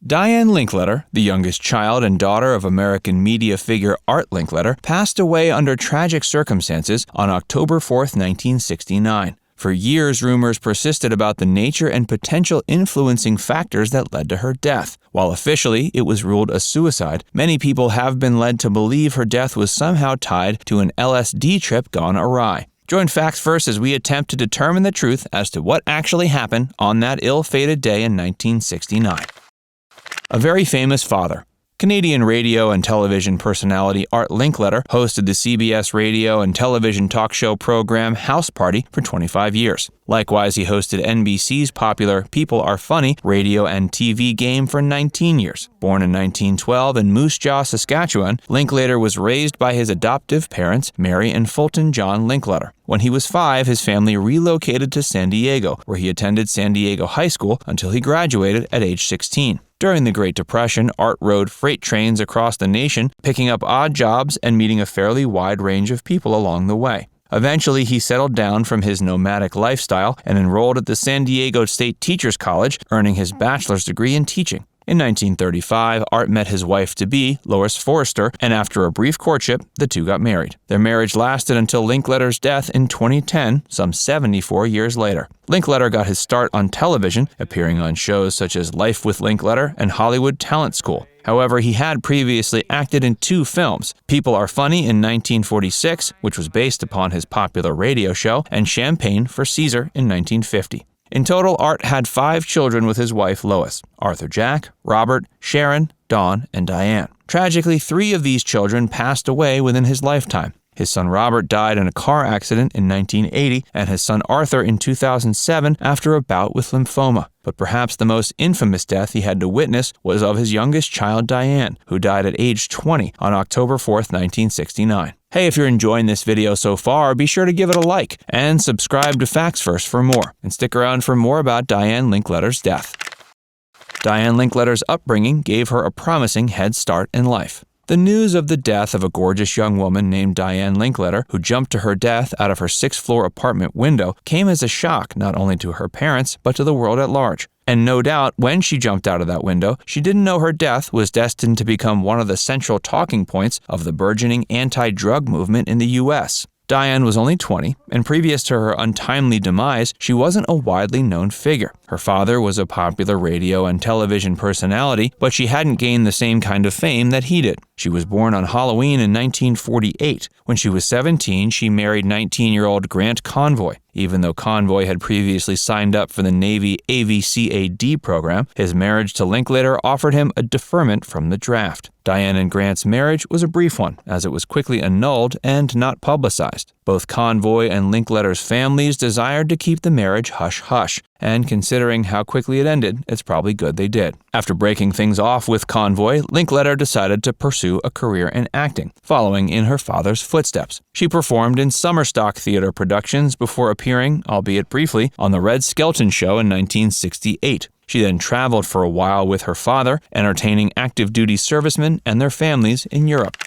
Diane Linkletter, the youngest child and daughter of American media figure Art Linkletter, passed away under tragic circumstances on October 4, 1969. For years, rumors persisted about the nature and potential influencing factors that led to her death. While officially it was ruled a suicide, many people have been led to believe her death was somehow tied to an LSD trip gone awry. Join Facts First as we attempt to determine the truth as to what actually happened on that ill-fated day in 1969. A very famous father. Canadian radio and television personality Art Linkletter hosted the CBS radio and television talk show program House Party for 25 years. Likewise, he hosted NBC's popular People Are Funny radio and TV game for 19 years. Born in 1912 in Moose Jaw, Saskatchewan, Linkletter was raised by his adoptive parents, Mary and Fulton John Linkletter. When he was 5, his family relocated to San Diego, where he attended San Diego High School until he graduated at age 16. During the Great Depression, Art rode freight trains across the nation, picking up odd jobs and meeting a fairly wide range of people along the way. Eventually, he settled down from his nomadic lifestyle and enrolled at the San Diego State Teachers College, earning his bachelor's degree in teaching. In 1935, Art met his wife-to-be, Lois Forrester, and after a brief courtship, the two got married. Their marriage lasted until Linkletter's death in 2010, some 74 years later. Linkletter got his start on television, appearing on shows such as Life with Linkletter and Hollywood Talent School. However, he had previously acted in 2 films, People Are Funny in 1946, which was based upon his popular radio show, and Champagne for Caesar in 1950. In total, Art had 5 children with his wife Lois: Arthur Jack, Robert, Sharon, Dawn, and Diane. Tragically, 3 of these children passed away within his lifetime. His son Robert died in a car accident in 1980, and his son Arthur in 2007 after a bout with lymphoma. But perhaps the most infamous death he had to witness was of his youngest child Diane, who died at age 20 on October 4th, 1969. Hey, if you're enjoying this video so far, be sure to give it a like and subscribe to Facts First for more, and stick around for more about Diane Linkletter's death. Diane Linkletter's upbringing gave her a promising head start in life. The news of the death of a gorgeous young woman named Diane Linkletter, who jumped to her death out of her 6th-floor apartment window, came as a shock not only to her parents, but to the world at large. And no doubt, when she jumped out of that window, she didn't know her death was destined to become one of the central talking points of the burgeoning anti-drug movement in the U.S. Diane was only 20, and previous to her untimely demise, she wasn't a widely known figure. Her father was a popular radio and television personality, but she hadn't gained the same kind of fame that he did. She was born on Halloween in 1948. When she was 17, she married 19-year-old Grant Convoy. Even though Convoy had previously signed up for the Navy AVCAD program, his marriage to Linkletter offered him a deferment from the draft. Diane and Grant's marriage was a brief one, as it was quickly annulled and not publicized. Both Convoy and Linkletter's families desired to keep the marriage hush-hush, and considering how quickly it ended, it's probably good they did. After breaking things off with Convoy, Linkletter decided to pursue a career in acting, following in her father's footsteps. She performed in summer stock theater productions before appearing, albeit briefly, on The Red Skelton Show in 1968. She then traveled for a while with her father, entertaining active-duty servicemen and their families in Europe.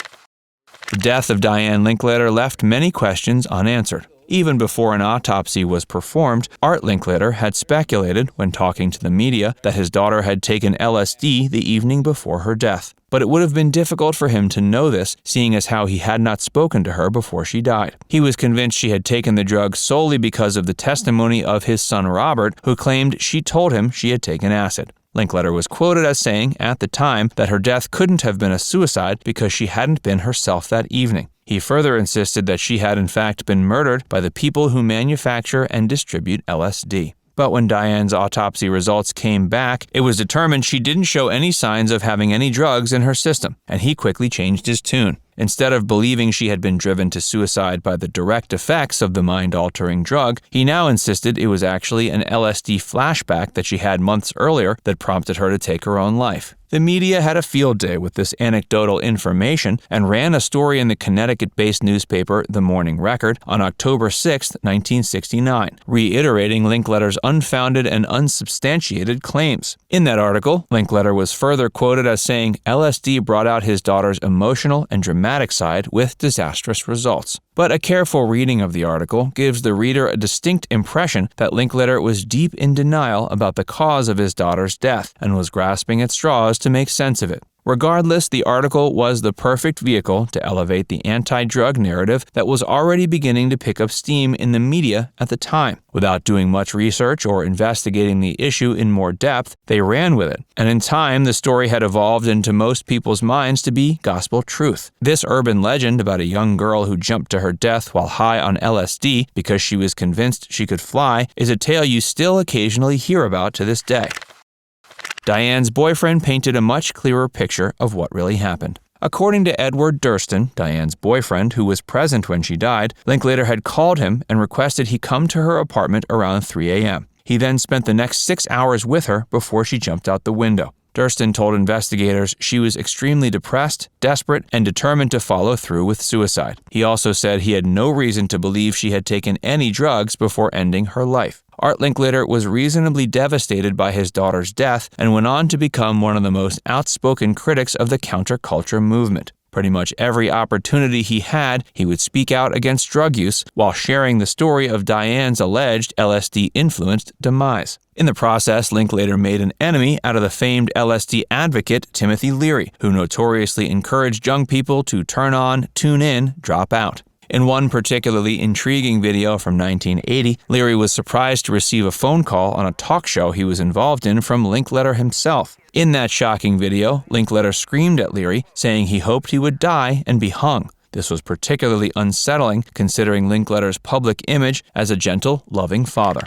The death of Diane Linkletter left many questions unanswered. Even before an autopsy was performed, Art Linkletter had speculated, when talking to the media, that his daughter had taken LSD the evening before her death. But it would have been difficult for him to know this, seeing as how he had not spoken to her before she died. He was convinced she had taken the drug solely because of the testimony of his son Robert, who claimed she told him she had taken acid. Linkletter was quoted as saying, at the time, that her death couldn't have been a suicide because she hadn't been herself that evening. He further insisted that she had in fact been murdered by the people who manufacture and distribute LSD. But when Diane's autopsy results came back, it was determined she didn't show any signs of having any drugs in her system, and he quickly changed his tune. Instead of believing she had been driven to suicide by the direct effects of the mind-altering drug, he now insisted it was actually an LSD flashback that she had months earlier that prompted her to take her own life. The media had a field day with this anecdotal information and ran a story in the Connecticut-based newspaper The Morning Record on October 6, 1969, reiterating Linkletter's unfounded and unsubstantiated claims. In that article, Linkletter was further quoted as saying LSD brought out his daughter's emotional and dramatic dramatic side with disastrous results. But a careful reading of the article gives the reader a distinct impression that Linkletter was deep in denial about the cause of his daughter's death and was grasping at straws to make sense of it. Regardless, the article was the perfect vehicle to elevate the anti-drug narrative that was already beginning to pick up steam in the media at the time. Without doing much research or investigating the issue in more depth, they ran with it. And in time, the story had evolved into most people's minds to be gospel truth. This urban legend about a young girl who jumped to her death while high on LSD because she was convinced she could fly is a tale you still occasionally hear about to this day. Diane's boyfriend painted a much clearer picture of what really happened. According to Edward Durston, Diane's boyfriend, who was present when she died, Linkletter had called him and requested he come to her apartment around 3 a.m. He then spent the next 6 hours with her before she jumped out the window. Durston told investigators she was extremely depressed, desperate, and determined to follow through with suicide. He also said he had no reason to believe she had taken any drugs before ending her life. Art Linkletter was reasonably devastated by his daughter's death and went on to become one of the most outspoken critics of the counterculture movement. Pretty much every opportunity he had, he would speak out against drug use while sharing the story of Diane's alleged LSD-influenced demise. In the process, Linkletter made an enemy out of the famed LSD advocate Timothy Leary, who notoriously encouraged young people to turn on, tune in, drop out. In one particularly intriguing video from 1980, Leary was surprised to receive a phone call on a talk show he was involved in from Linkletter himself. In that shocking video, Linkletter screamed at Leary, saying he hoped he would die and be hung. This was particularly unsettling considering Linkletter's public image as a gentle, loving father.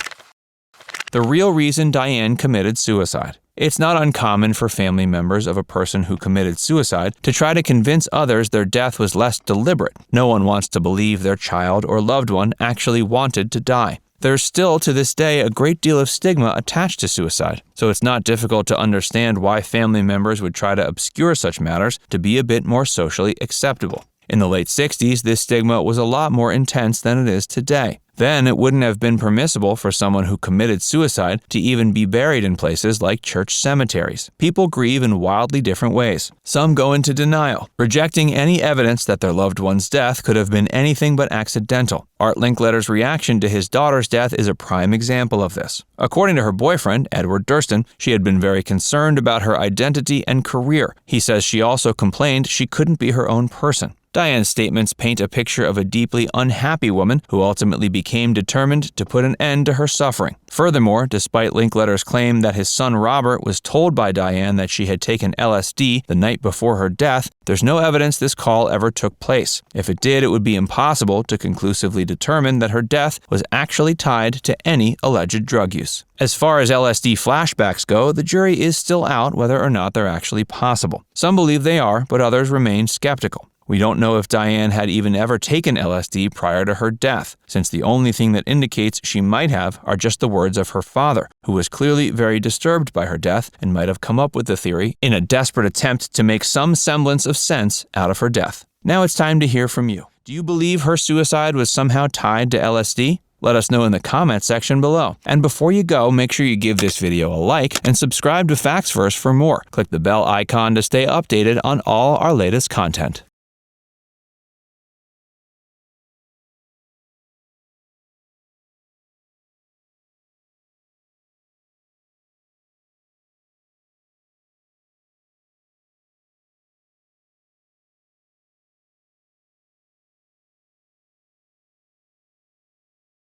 The real reason Diane committed suicide. It's not uncommon for family members of a person who committed suicide to try to convince others their death was less deliberate. No one wants to believe their child or loved one actually wanted to die. There's still, to this day, a great deal of stigma attached to suicide, so it's not difficult to understand why family members would try to obscure such matters to be a bit more socially acceptable. In the late 60s, this stigma was a lot more intense than it is today. Then it wouldn't have been permissible for someone who committed suicide to even be buried in places like church cemeteries. People grieve in wildly different ways. Some go into denial, rejecting any evidence that their loved one's death could have been anything but accidental. Art Linkletter's reaction to his daughter's death is a prime example of this. According to her boyfriend, Edward Durston, she had been very concerned about her identity and career. He says she also complained she couldn't be her own person. Diane's statements paint a picture of a deeply unhappy woman who ultimately became determined to put an end to her suffering. Furthermore, despite Linkletter's claim that his son Robert was told by Diane that she had taken LSD the night before her death, there's no evidence this call ever took place. If it did, it would be impossible to conclusively determine that her death was actually tied to any alleged drug use. As far as LSD flashbacks go, the jury is still out whether or not they're actually possible. Some believe they are, but others remain skeptical. We don't know if Diane had even ever taken LSD prior to her death, since the only thing that indicates she might have are just the words of her father, who was clearly very disturbed by her death and might have come up with the theory in a desperate attempt to make some semblance of sense out of her death. Now it's time to hear from you. Do you believe her suicide was somehow tied to LSD? Let us know in the comment section below. And before you go, make sure you give this video a like and subscribe to Facts Verse for more. Click the bell icon to stay updated on all our latest content.